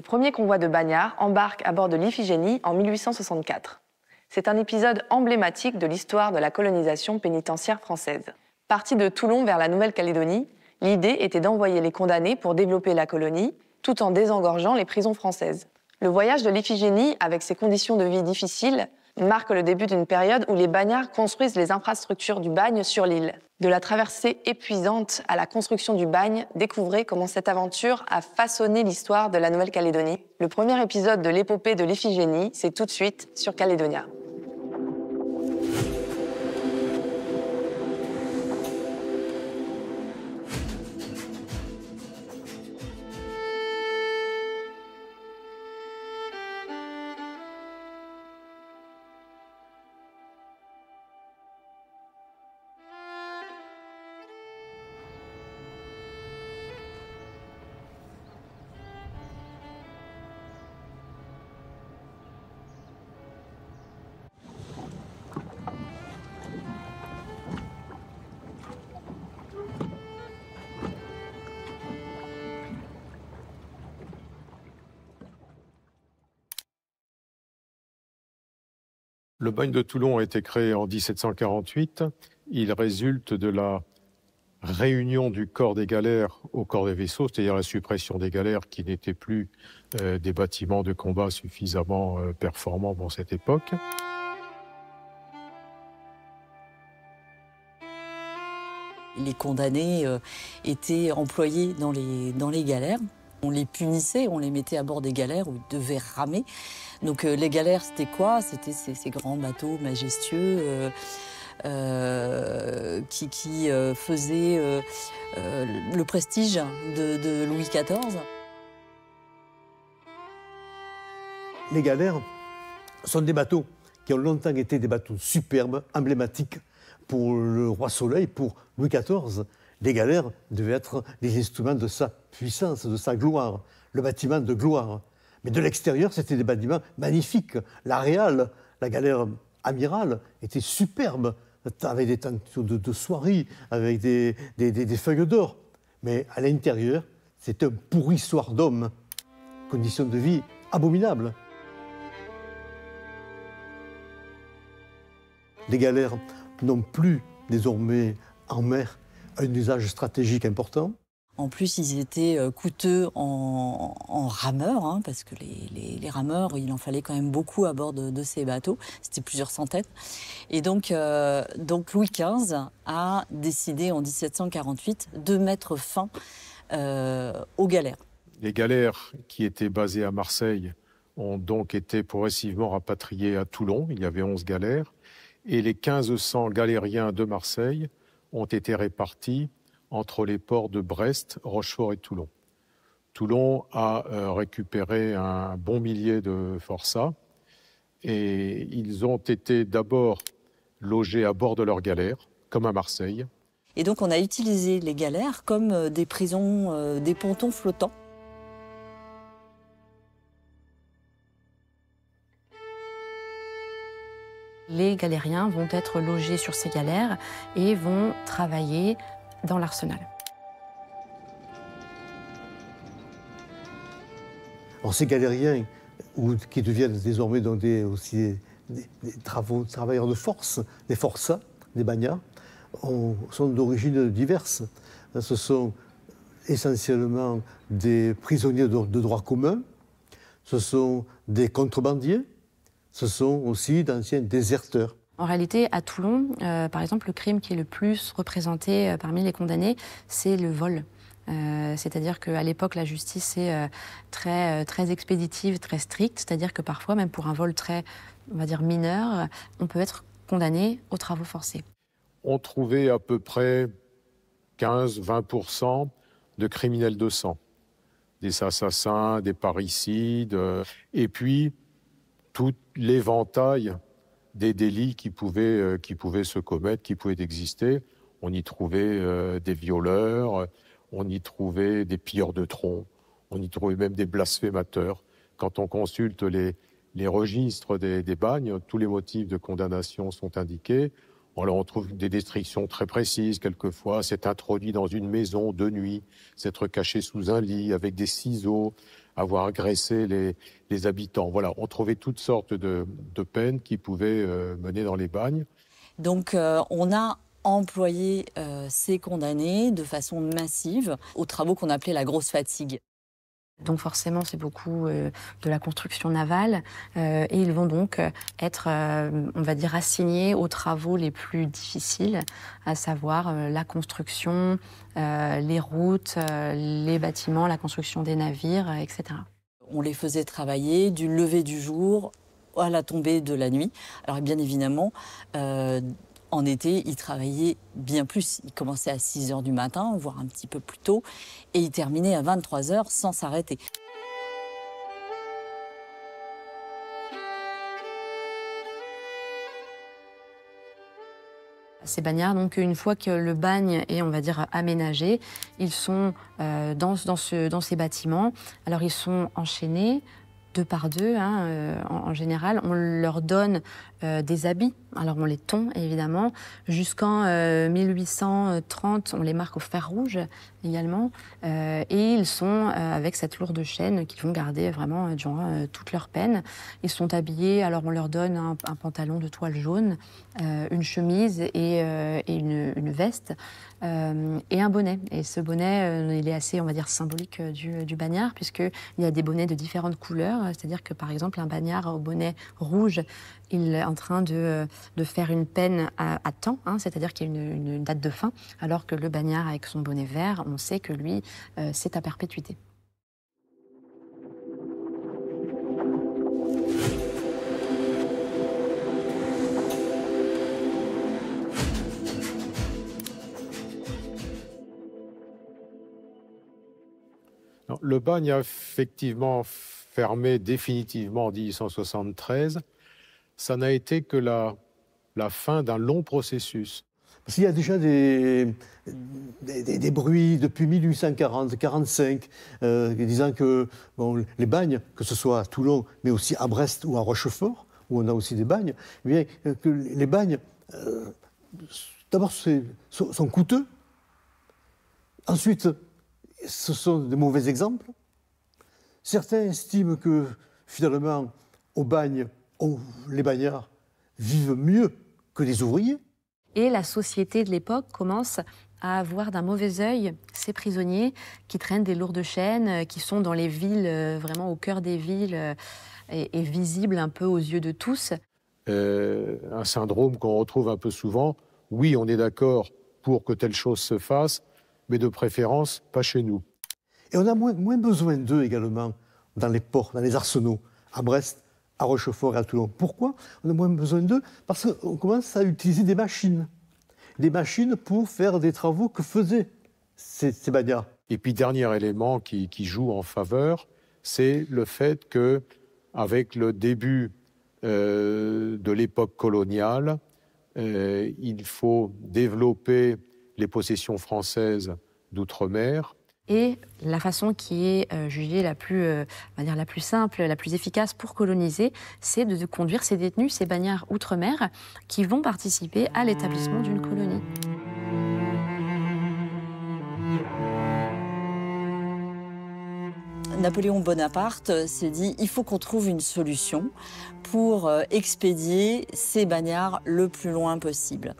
premier convoi de bagnards embarque à bord de l'Iphigénie en 1864. C'est un épisode emblématique de l'histoire de la colonisation pénitentiaire française. Parti de Toulon vers la Nouvelle-Calédonie, l'idée était d'envoyer les condamnés pour développer la colonie, tout en désengorgeant les prisons françaises. Le voyage de l'Iphigénie, avec ses conditions de vie difficiles, marque le début d'une période où les bagnards construisent les infrastructures du bagne sur l'île. De la traversée épuisante à la construction du bagne, découvrez comment cette aventure a façonné l'histoire de la Nouvelle-Calédonie. Le premier épisode de l'épopée de l'Iphigénie, c'est tout de suite sur Calédonia. Le bagne de Toulon a été créé en 1748. Il résulte de la réunion du corps des galères au corps des vaisseaux, c'est-à-dire la suppression des galères qui n'étaient plus des bâtiments de combat suffisamment performants pour cette époque. Les condamnés étaient employés dans les galères. On les punissait, on les mettait à bord des galères où ils devaient ramer. Donc les galères, c'était quoi? C'était ces grands bateaux majestueux qui faisaient le prestige de Louis XIV. Les galères sont des bateaux qui ont longtemps été des bateaux superbes, emblématiques pour le roi Soleil, pour Louis XIV. Les galères devaient être des instruments de sa puissance, de sa gloire, le bâtiment de gloire. Mais de l'extérieur, c'était des bâtiments magnifiques. La Réale, la galère amirale, était superbe, avec des tentures de soierie, avec des feuilles d'or. Mais à l'intérieur, c'était un pourrissoir d'hommes, conditions de vie abominables. Les galères n'ont plus désormais en mer un usage stratégique important. En plus, ils étaient coûteux en rameurs, hein, parce que les rameurs, il en fallait quand même beaucoup à bord de ces bateaux. C'était plusieurs centaines. Et donc Louis XV a décidé en 1748 de mettre fin aux galères. Les galères qui étaient basées à Marseille ont donc été progressivement rapatriées à Toulon. Il y avait 11 galères. Et les 1500 galériens de Marseille ont été répartis entre les ports de Brest, Rochefort et Toulon. Toulon a récupéré un bon millier de forçats et ils ont été d'abord logés à bord de leurs galères, comme à Marseille. Et donc on a utilisé les galères comme des prisons, des pontons flottants. Les galériens vont être logés sur ces galères et vont travailler dans l'arsenal. Alors ces galériens, qui deviennent désormais donc aussi des travailleurs de force, des forçats, des bagnards, sont d'origines diverses. Ce sont essentiellement des prisonniers de droit commun, ce sont des contrebandiers, ce sont aussi d'anciens déserteurs. En réalité, à Toulon, par exemple, le crime qui est le plus représenté parmi les condamnés, c'est le vol. C'est-à-dire qu'à l'époque, la justice est très expéditive, très stricte. C'est-à-dire que parfois, même pour un vol très, on va dire, mineur, on peut être condamné aux travaux forcés. On trouvait à peu près 15-20% de criminels de sang. Des assassins, des parricides, et puis tout l'éventail des délits qui pouvaient se commettre, qui pouvaient exister. On y trouvait des violeurs, on y trouvait des pilleurs de troncs, on y trouvait même des blasphémateurs. Quand on consulte les registres des bagnes, tous les motifs de condamnation sont indiqués. Alors on trouve des descriptions très précises. Quelquefois, c'est introduit dans une maison de nuit, s'être caché sous un lit avec des ciseaux, avoir agressé les habitants. Voilà, on trouvait toutes sortes de peines qui pouvaient mener dans les bagnes. Donc on a employé ces condamnés de façon massive aux travaux qu'on appelait la grosse fatigue. Donc forcément, c'est beaucoup de la construction navale et ils vont donc être, on va dire, assignés aux travaux les plus difficiles, à savoir la construction, les routes, les bâtiments, la construction des navires, etc. On les faisait travailler du lever du jour à la tombée de la nuit. Alors bien évidemment, en été, ils travaillaient bien plus. Ils commençaient à 6 h du matin, voire un petit peu plus tôt, et ils terminaient à 23 h sans s'arrêter. Ces bagnards, donc une fois que le bagne est, on va dire, aménagé, ils sont dans ces bâtiments. Alors ils sont enchaînés 2 par 2, en général. On leur donne des habits. Alors on les tond évidemment. Jusqu'en 1830, on les marque au fer rouge également. Et ils sont avec cette lourde chaîne qu'ils vont garder vraiment durant toute leur peine. Ils sont habillés, alors on leur donne un pantalon de toile jaune, une chemise et une veste et un bonnet. Et ce bonnet, il est assez, on va dire, symbolique du bagnard, puisqu'il y a des bonnets de différentes couleurs. C'est-à-dire que par exemple, un bagnard au bonnet rouge, il est en train de faire une peine à temps, c'est-à-dire qu'il y a une date de fin, alors que le bagnard avec son bonnet vert, on sait que lui, c'est à perpétuité. Le bagne a effectivement fermé définitivement en 1873. Ça n'a été que la fin d'un long processus. Parce qu'il y a déjà des bruits depuis 1840-45 disant que les bagnes, que ce soit à Toulon, mais aussi à Brest ou à Rochefort, où on a aussi des bagnes, eh bien, que les bagnes, d'abord, sont coûteux. Ensuite, ce sont de mauvais exemples. Certains estiment que, finalement, au bagne, les bagnards vivent mieux que les ouvriers. Et la société de l'époque commence à voir d'un mauvais œil ces prisonniers qui traînent des lourdes chaînes, qui sont dans les villes, vraiment au cœur des villes, et visibles un peu aux yeux de tous. Un syndrome qu'on retrouve un peu souvent. Oui, on est d'accord pour que telle chose se fasse, mais de préférence, pas chez nous. Et on a moins besoin d'eux également dans les ports, dans les arsenaux, à Brest, à Rochefort et à Toulon. Pourquoi on a moins besoin d'eux? Parce qu'on commence à utiliser des machines pour faire des travaux que faisaient ces bagnards. Et puis, dernier élément qui joue en faveur, c'est le fait que, avec le début de l'époque coloniale, il faut développer les possessions françaises d'outre-mer. Et la façon qui est jugée la plus, on va dire la plus simple, la plus efficace pour coloniser, c'est de conduire ces détenus, ces bagnards outre-mer, qui vont participer à l'établissement d'une colonie. Napoléon Bonaparte s'est dit il faut qu'on trouve une solution pour expédier ces bagnards le plus loin possible.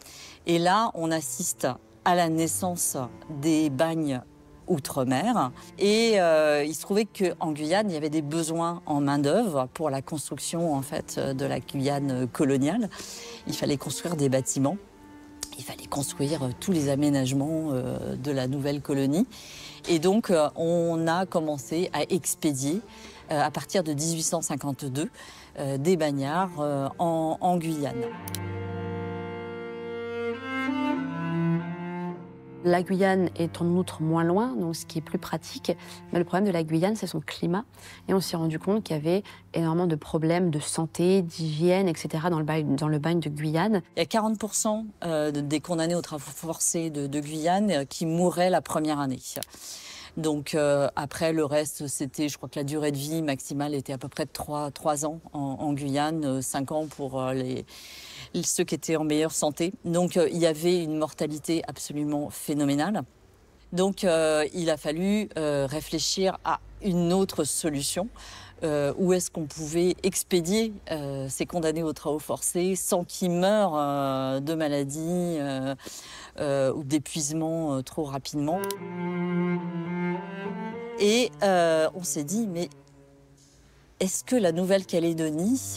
Et là, on assiste à la naissance des bagnes outre-mer. Et il se trouvait qu'en Guyane, il y avait des besoins en main-d'œuvre pour la construction en fait, de la Guyane coloniale. Il fallait construire des bâtiments, il fallait construire tous les aménagements de la nouvelle colonie. Et donc, on a commencé à expédier, à partir de 1852, des bagnards en Guyane. La Guyane est en outre moins loin, donc ce qui est plus pratique. Mais le problème de la Guyane, c'est son climat. Et on s'est rendu compte qu'il y avait énormément de problèmes de santé, d'hygiène, etc. dans le bagne de Guyane. Il y a 40% des condamnés aux travaux forcés de Guyane qui mouraient la première année. Donc après, le reste, c'était, je crois que la durée de vie maximale était à peu près de 3 ans en Guyane, 5 ans pour ceux qui étaient en meilleure santé. Donc il y avait une mortalité absolument phénoménale. Donc il a fallu réfléchir à une autre solution. Où est-ce qu'on pouvait expédier ces condamnés aux travaux forcés sans qu'ils meurent de maladie ou d'épuisement trop rapidement. Et on s'est dit, mais est-ce que la Nouvelle-Calédonie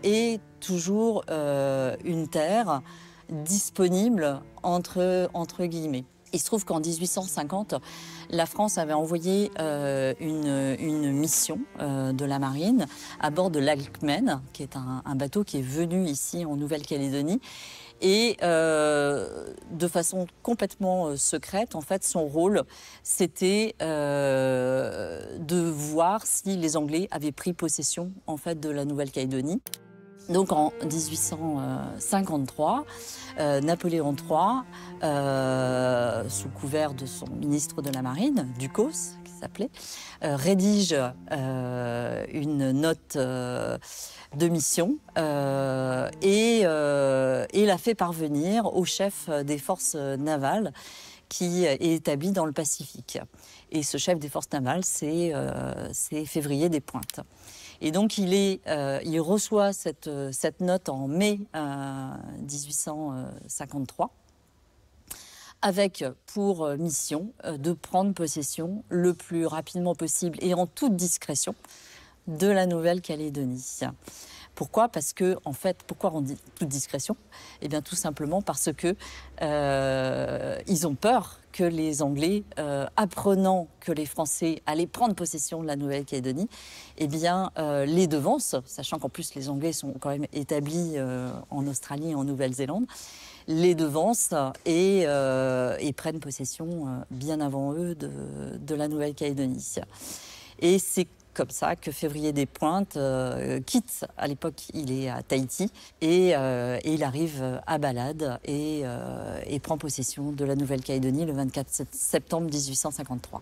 est toujours une terre disponible entre guillemets? Il se trouve qu'en 1850, la France avait envoyé une mission de la marine à bord de l'Alcmen, qui est un bateau qui est venu ici en Nouvelle-Calédonie. Et de façon complètement secrète, en fait, son rôle, c'était de voir si les Anglais avaient pris possession en fait, de la Nouvelle-Calédonie. Donc en 1853, Napoléon III, sous couvert de son ministre de la Marine, Ducos, qui s'appelait, rédige une note de mission et la fait parvenir au chef des forces navales qui est établi dans le Pacifique. Et ce chef des forces navales, c'est Février des Pointes. Et donc il reçoit cette note en mai 1853 avec pour mission de prendre possession le plus rapidement possible et en toute discrétion de la Nouvelle-Calédonie. Pourquoi ? Parce que, en fait, pourquoi on dit toute discrétion ? Eh bien, tout simplement parce que ils ont peur que les Anglais, apprenant que les Français allaient prendre possession de la Nouvelle-Calédonie, eh bien, les devancent, sachant qu'en plus les Anglais sont quand même établis en Australie et en Nouvelle-Zélande, les devancent et prennent possession bien avant eux de la Nouvelle-Calédonie. Et c'est comme ça que Février des Pointes quitte, à l'époque il est à Tahiti, et il arrive à Balade et prend possession de la Nouvelle-Calédonie le 24 septembre 1853.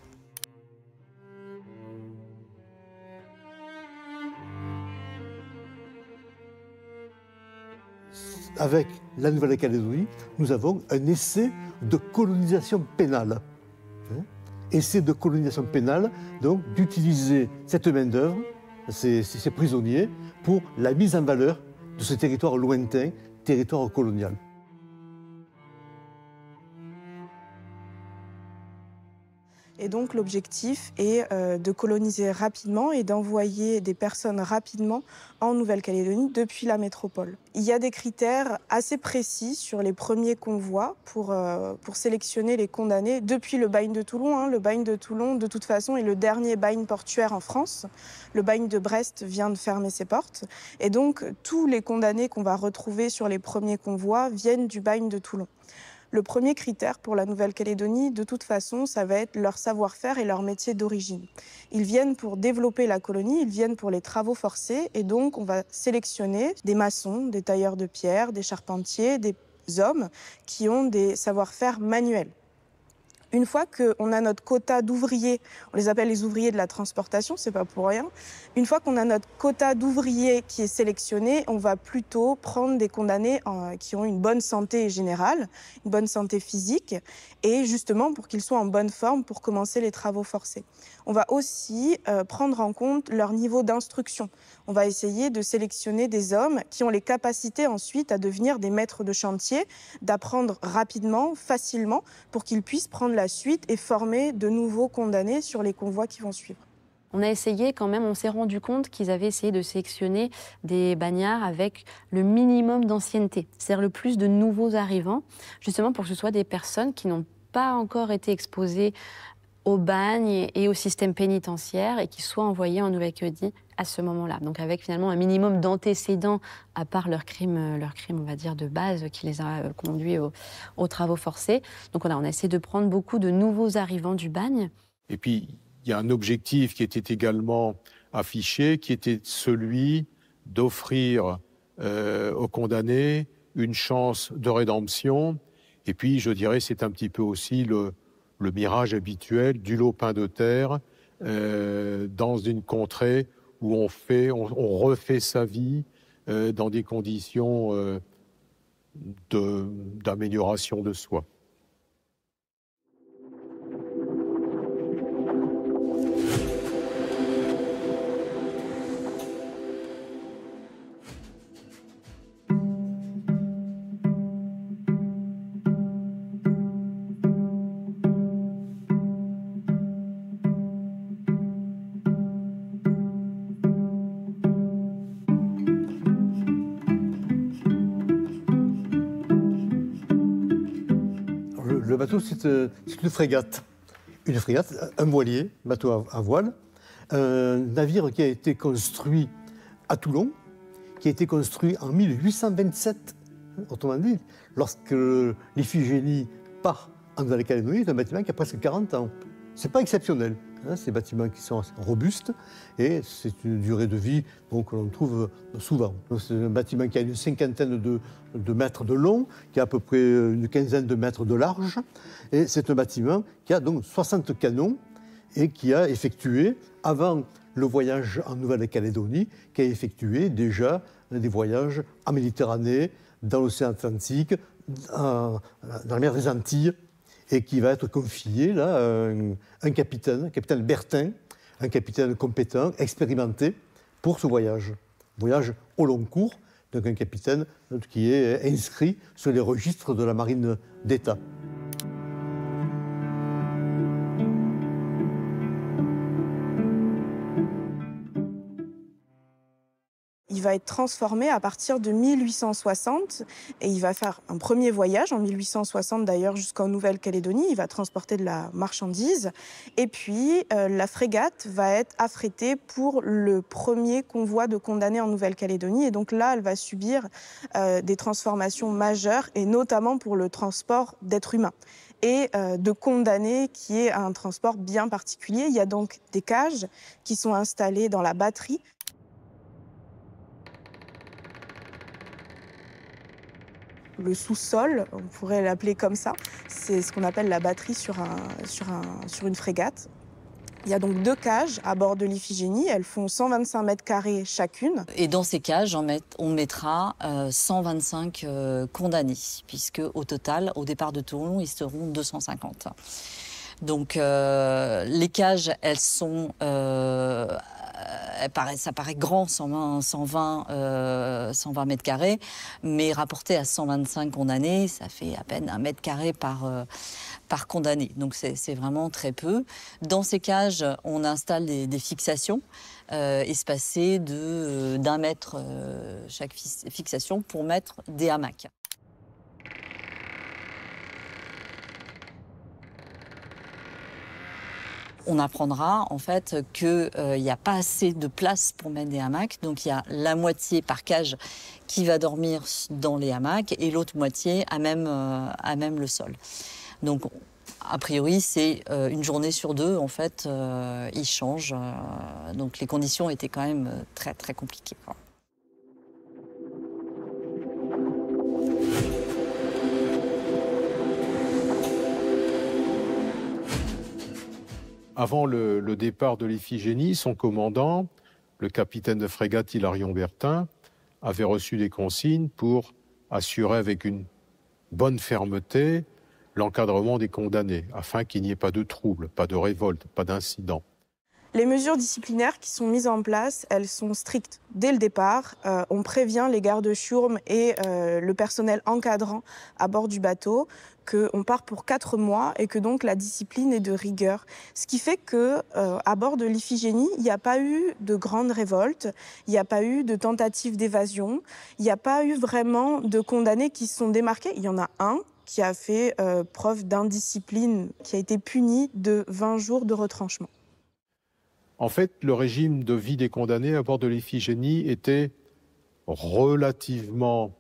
Avec la Nouvelle-Calédonie, nous avons un essai de colonisation pénale. Essai de colonisation pénale, donc d'utiliser cette main-d'œuvre, ces prisonniers, pour la mise en valeur de ce territoire lointain, territoire colonial. Et donc l'objectif est de coloniser rapidement et d'envoyer des personnes rapidement en Nouvelle-Calédonie depuis la métropole. Il y a des critères assez précis sur les premiers convois pour sélectionner les condamnés depuis le bagne de Toulon. Le bagne de Toulon, de toute façon, est le dernier bagne portuaire en France. Le bagne de Brest vient de fermer ses portes. Et donc tous les condamnés qu'on va retrouver sur les premiers convois viennent du bagne de Toulon. Le premier critère pour la Nouvelle-Calédonie, de toute façon, ça va être leur savoir-faire et leur métier d'origine. Ils viennent pour développer la colonie, ils viennent pour les travaux forcés, et donc on va sélectionner des maçons, des tailleurs de pierre, des charpentiers, des hommes qui ont des savoir-faire manuels. Une fois qu'on a notre quota d'ouvriers, on les appelle les ouvriers de la transportation, c'est pas pour rien. Une fois qu'on a notre quota d'ouvriers qui est sélectionné, on va plutôt prendre des condamnés qui ont une bonne santé générale, une bonne santé physique, et justement pour qu'ils soient en bonne forme pour commencer les travaux forcés. On va aussi prendre en compte leur niveau d'instruction. On va essayer de sélectionner des hommes qui ont les capacités ensuite à devenir des maîtres de chantier, d'apprendre rapidement, facilement, pour qu'ils puissent prendre la suite et former de nouveaux condamnés sur les convois qui vont suivre. On a essayé quand même, on s'est rendu compte qu'ils avaient essayé de sélectionner des bagnards avec le minimum d'ancienneté, c'est-à-dire le plus de nouveaux arrivants, justement pour que ce soit des personnes qui n'ont pas encore été exposées au bagne et au système pénitentiaire et qui soient envoyés en Nouvelle-Calédonie à ce moment-là. Donc avec finalement un minimum d'antécédents, à part leur crime, on va dire, de base qui les a conduits aux travaux forcés. Donc on a essayé de prendre beaucoup de nouveaux arrivants du bagne. Et puis, il y a un objectif qui était également affiché, qui était celui d'offrir aux condamnés une chance de rédemption. Et puis, je dirais, c'est un petit peu aussi le le mirage habituel du lopin de terre dans une contrée où on refait sa vie dans des conditions d'amélioration de soi. Le bateau, c'est une frégate. Une frégate, un voilier, bateau à voile. Un navire qui a été construit à Toulon, qui a été construit en 1827. Autrement dit, lorsque l'Iphigénie part en Nouvelle-Calédonie, c'est un bâtiment qui a presque 40 ans. Ce n'est pas exceptionnel. C'est des bâtiments qui sont robustes et c'est une durée de vie que l'on trouve souvent. C'est un bâtiment qui a une cinquantaine de mètres de long, qui a à peu près une quinzaine de mètres de large. Et c'est un bâtiment qui a donc 60 canons et qui a effectué, avant le voyage en Nouvelle-Calédonie, qui a effectué déjà des voyages en Méditerranée, dans l'océan Atlantique, dans la mer des Antilles, et qui va être confié là, un capitaine Bertin, un capitaine compétent, expérimenté pour ce voyage. Voyage au long cours, donc un capitaine qui est inscrit sur les registres de la marine d'État. Il va être transformé à partir de 1860 et il va faire un premier voyage en 1860 d'ailleurs jusqu'en Nouvelle-Calédonie. Il va transporter de la marchandise et puis la frégate va être affrétée pour le premier convoi de condamnés en Nouvelle-Calédonie et donc là elle va subir des transformations majeures et notamment pour le transport d'êtres humains et de condamnés qui est un transport bien particulier. Il y a donc des cages qui sont installées dans la batterie. Le sous-sol, on pourrait l'appeler comme ça, c'est ce qu'on appelle la batterie sur une frégate. Il y a donc 2 cages à bord de l'Iphigénie, elles font 125 mètres carrés chacune. Et dans ces cages, on mettra 125 condamnés, puisque au total, au départ de Toulon, ils seront 250. Donc les cages, elles sont... ça paraît grand, 120 mètres carrés, mais rapporté à 125 condamnés, ça fait à peine 1 mètre carré par condamné. Donc c'est vraiment très peu. Dans ces cages, on installe des fixations espacées d'1 mètre chaque fixation pour mettre des hamacs. On apprendra en fait qu'il n'y a pas assez de place pour mettre des hamacs. Donc il y a la moitié par cage qui va dormir dans les hamacs et l'autre moitié à même le sol. Donc a priori c'est une journée sur 2 en fait ils changent. Donc les conditions étaient quand même très très compliquées, quoi. Avant le départ de l'Iphigénie, son commandant, le capitaine de frégate Hilarion Bertin, avait reçu des consignes pour assurer avec une bonne fermeté l'encadrement des condamnés, afin qu'il n'y ait pas de troubles, pas de révolte, pas d'incident. Les mesures disciplinaires qui sont mises en place, elles sont strictes. Dès le départ, on prévient les gardes-chiourmes et le personnel encadrant à bord du bateau qu'on part pour 4 mois et que donc la discipline est de rigueur. Ce qui fait qu'à bord de l'Iphigénie, il n'y a pas eu de grandes révoltes, il n'y a pas eu de tentatives d'évasion, il n'y a pas eu vraiment de condamnés qui se sont démarqués. Il y en a un qui a fait preuve d'indiscipline, qui a été puni de 20 jours de retranchement. En fait, le régime de vie des condamnés à bord de l'Iphigénie était relativement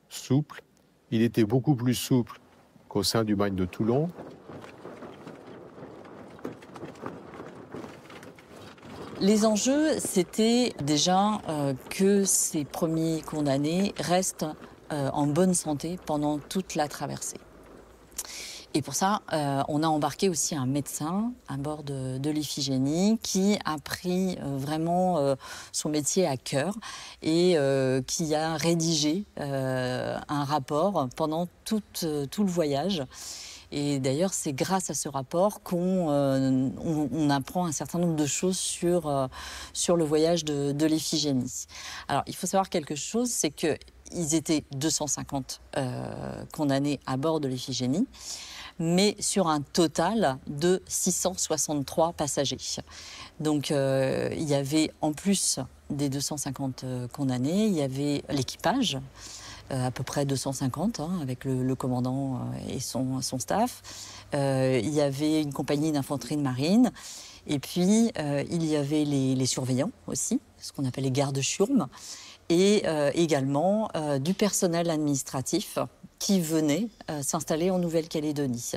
souple. Il était beaucoup plus souple qu'au sein du bagne de Toulon. Les enjeux, c'était déjà que ces premiers condamnés restent en bonne santé pendant toute la traversée. Et pour ça, on a embarqué aussi un médecin à bord de l'Iphigénie qui a pris vraiment son métier à cœur et qui a rédigé un rapport pendant tout le voyage. Et d'ailleurs, c'est grâce à ce rapport qu'on apprend un certain nombre de choses sur le voyage de l'Iphigénie. Alors, il faut savoir quelque chose, c'est qu'ils étaient 250 condamnés à bord de l'Iphigénie, mais sur un total de 663 passagers. Donc, il y avait, en plus des 250 condamnés, il y avait l'équipage, à peu près 250, avec le commandant et son staff. Il y avait une compagnie d'infanterie de marine. Et puis, il y avait les surveillants aussi, ce qu'on appelle les gardes-chiourmes, et également du personnel administratif qui venait s'installer en Nouvelle-Calédonie.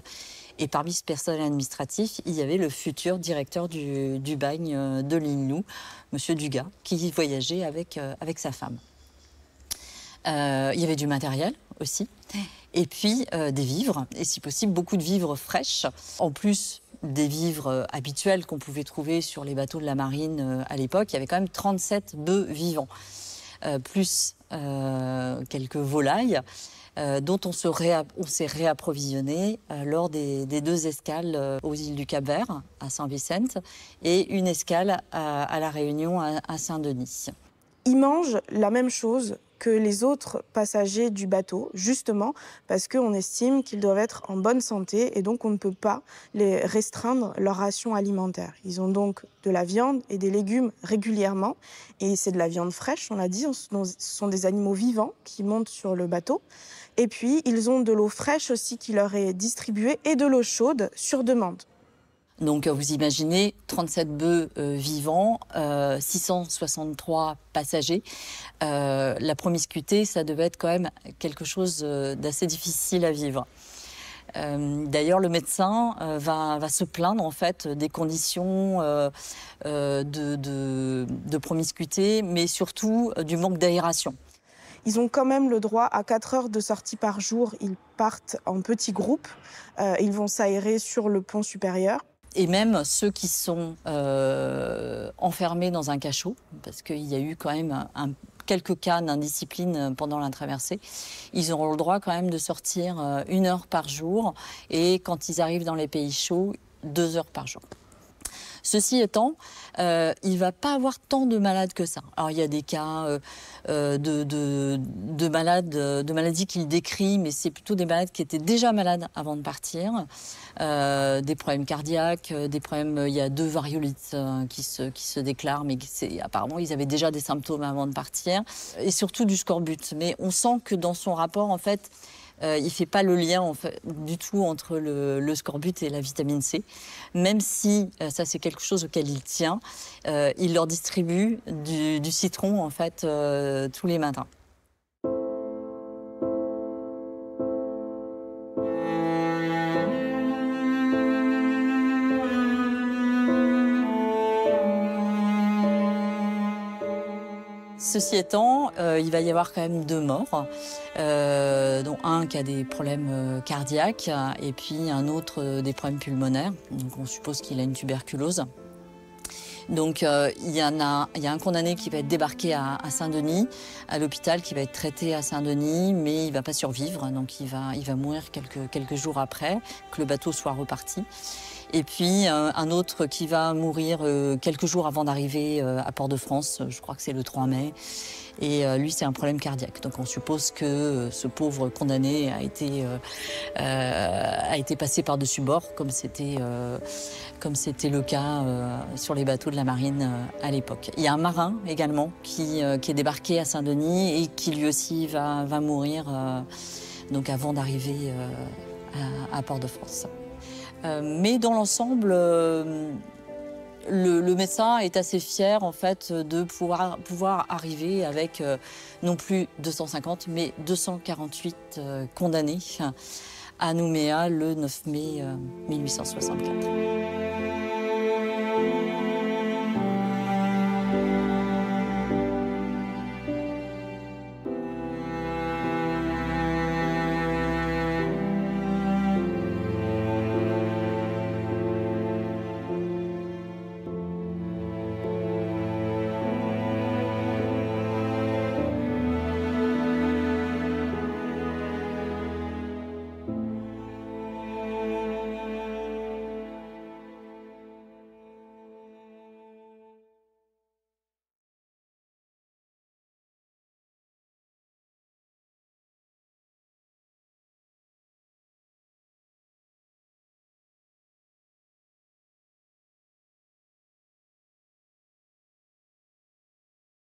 Et parmi ce personnel administratif, il y avait le futur directeur du bagne de l'île Nou, M. Dugas, qui voyageait avec sa femme. Il y avait du matériel aussi, et puis des vivres, et si possible beaucoup de vivres fraîches, en plus des vivres habituels qu'on pouvait trouver sur les bateaux de la marine à l'époque. Il y avait quand même 37 bœufs vivants, plus quelques volailles dont on s'est réapprovisionné lors des 2 escales aux îles du Cap-Vert, à Saint-Vicente, et une escale à La Réunion, à Saint-Denis. Ils mangent la même chose que les autres passagers du bateau, justement parce qu'on estime qu'ils doivent être en bonne santé et donc on ne peut pas les restreindre leur ration alimentaire. Ils ont donc de la viande et des légumes régulièrement et c'est de la viande fraîche, on l'a dit, ce sont des animaux vivants qui montent sur le bateau. Et puis ils ont de l'eau fraîche aussi qui leur est distribuée et de l'eau chaude sur demande. Donc vous imaginez 37 bœufs vivants, 663 passagers. La promiscuité, ça devait être quand même quelque chose d'assez difficile à vivre. D'ailleurs, le médecin va se plaindre en fait des conditions de promiscuité, mais surtout du manque d'aération. Ils ont quand même le droit à 4 heures de sortie par jour. Ils partent en petits groupes. Ils vont s'aérer sur le pont supérieur. Et même ceux qui sont enfermés dans un cachot, parce qu'il y a eu quand même quelques cas d'indiscipline pendant la traversée, ils auront le droit quand même de sortir 1 heure par jour et quand ils arrivent dans les pays chauds, 2 heures par jour. Ceci étant, il ne va pas avoir tant de malades que ça. Alors il y a des cas de maladies qu'il décrit, mais c'est plutôt des malades qui étaient déjà malades avant de partir. Des problèmes cardiaques, des problèmes. Il y a 2 variolites qui se déclarent, mais apparemment ils avaient déjà des symptômes avant de partir, et surtout du scorbut. Mais on sent que dans son rapport, en fait, il ne fait pas le lien du tout entre le scorbut et la vitamine C, même si ça c'est quelque chose auquel il tient. Il leur distribue du citron en fait tous les matins. Ceci étant, il va y avoir quand même 2 morts, dont un qui a des problèmes cardiaques et puis un autre des problèmes pulmonaires. Donc on suppose qu'il a une tuberculose. Donc il y a un condamné qui va être débarqué à Saint-Denis, à l'hôpital, qui va être traité à Saint-Denis, mais il ne va pas survivre, donc il va mourir quelques jours après que le bateau soit reparti. Et puis un autre qui va mourir quelques jours avant d'arriver à Port-de-France, je crois que c'est le 3 mai. Et lui, c'est un problème cardiaque. Donc on suppose que ce pauvre condamné a été passé par-dessus bord, comme c'était le cas sur les bateaux de la marine à l'époque. Il y a un marin également qui est débarqué à Saint-Denis et qui lui aussi va mourir donc avant d'arriver à Port-de-France. Mais dans l'ensemble, le médecin est assez fier en fait de pouvoir arriver avec non plus 250 mais 248 condamnés à Nouméa le 9 mai 1864.